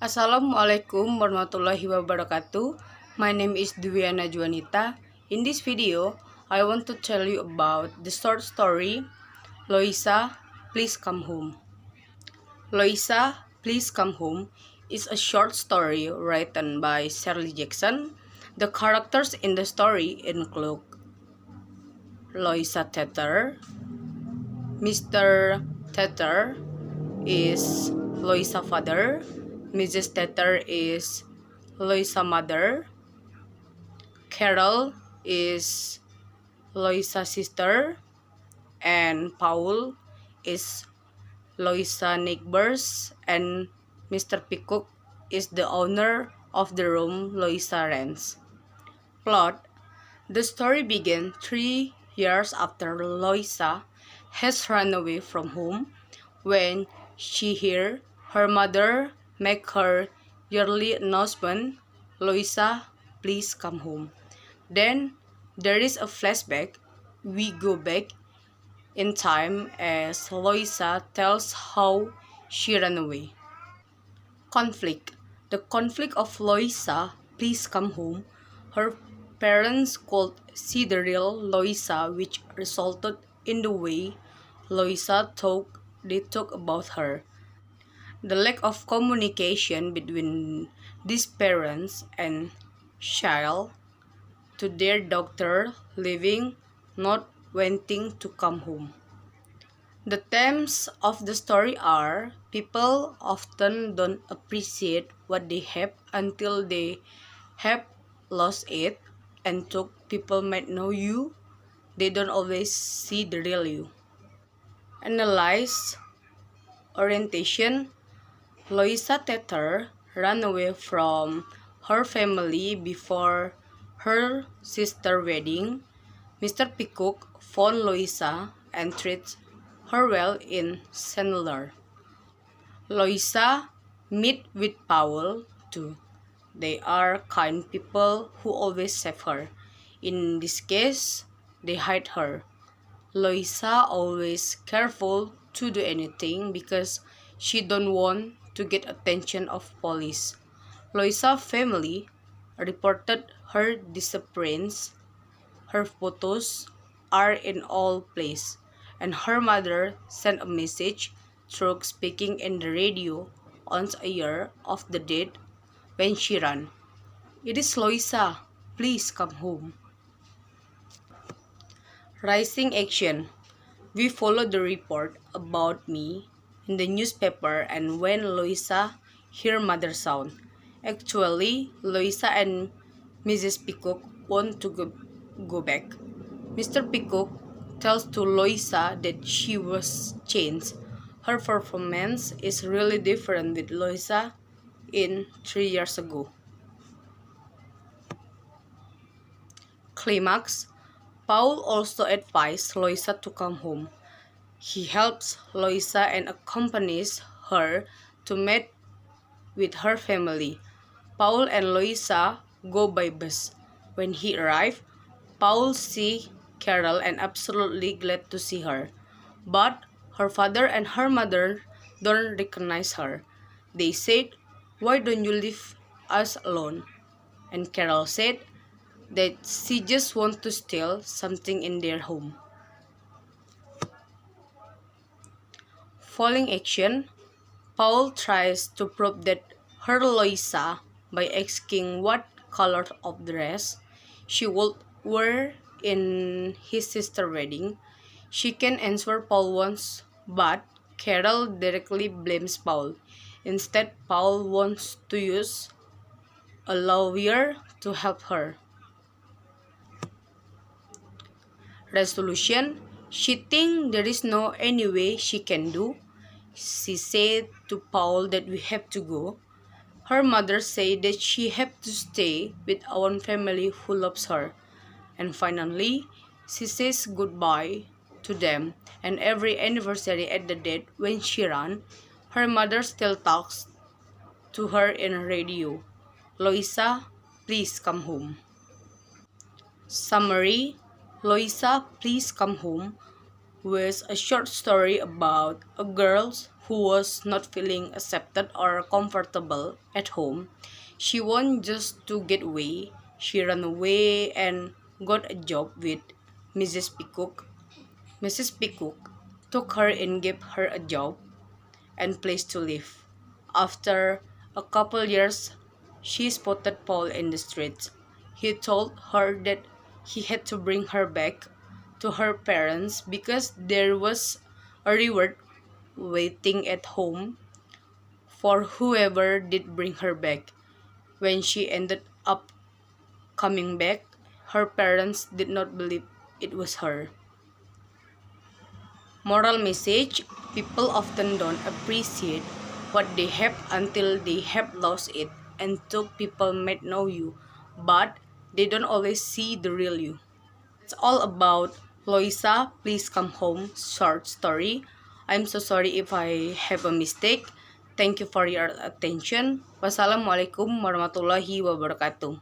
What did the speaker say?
Assalamualaikum warahmatullahi wabarakatuh. My name is Dwiana Juanita. In this video, I want to tell you about the short story, Louisa, Please Come Home. Louisa, Please Come Home is a short story written by Shirley Jackson. The characters in the story include Louisa Tether. Mr. Tether is Louisa's father. Mrs. Tether is Louisa's mother. Carol is Louisa's sister. And Paul is Louisa's neighbors. And Mr. Peacock is the owner of the room Louisa rents. Plot: the story begins 3 years after Louisa has run away from home when she hears her mother make her yearly announcement, "Louisa, please come home." Then there is a flashback. We go back in time as Louisa tells how she ran away. Conflict. The conflict of Louisa, please come home. Her parents could see the real Louisa, which resulted in the way Louisa thought they talk about her. The lack of communication between these parents and child to their daughter leaving, not wanting to come home. The themes of the story are: people often don't appreciate what they have until they have lost it, and though people might know you, they don't always see the real you. Analyze orientation. Louisa Tether ran away from her family before her sister's wedding. Mr. Peacock found Louisa and treated her well in Sandler. Louisa meet with Paul too. They are kind people who always save her. In this case, they hide her. Louisa always careful to do anything because she don't want to get attention of police. Louisa family reported her disappearance. Her photos are in all places, and her mother sent a message through speaking in the radio once a year of the date when she ran. "It is Louisa, please come home." Rising action. We follow the report about me in the newspaper and when Louisa hear mother sound. Actually, Louisa and Mrs. Peacock want to go back. Mr. Peacock tells to Louisa that she was changed. Her performance is really different with Louisa in 3 years ago. Climax. Paul also advised Louisa to come home. He helps Louisa and accompanies her to meet with her family. Paul and Louisa go by bus. When he arrives, Paul sees Carol and absolutely glad to see her. But her father and her mother don't recognize her. They said, "Why don't you leave us alone?" And Carol said that she just wants to steal something in their home. Following action. Paul tries to prove that her Louisa by asking what color of dress she would wear in his sister's wedding. She can answer Paul once, but Carol directly blames Paul. Instead, Paul wants to use a lawyer to help her. Resolution. She thinks there is no any way she can do. She said to Paul that we have to go. Her mother said that she have to stay with our family who loves her. And finally, she says goodbye to them. And every anniversary at the date when she ran, her mother still talks to her in radio. "Louisa, please come home." Summary. Louisa, Please Come Home was a short story about a girl who was not feeling accepted or comfortable at home. She wanted just to get away. She ran away and got a job with Mrs. Peacock. Mrs. Peacock took her and gave her a job and place to live. After a couple years, she spotted Paul in the streets. He told her that he had to bring her back to her parents because there was a reward waiting at home for whoever did bring her back. When she ended up coming back, her parents did not believe it was her. Moral message: people often don't appreciate what they have until they have lost it, and two people might know you, but they don't always see the real you. It's all about Louisa, Please Come Home short story. I'm so sorry if I have a mistake. Thank you for your attention. Wassalamualaikum warahmatullahi wabarakatuh.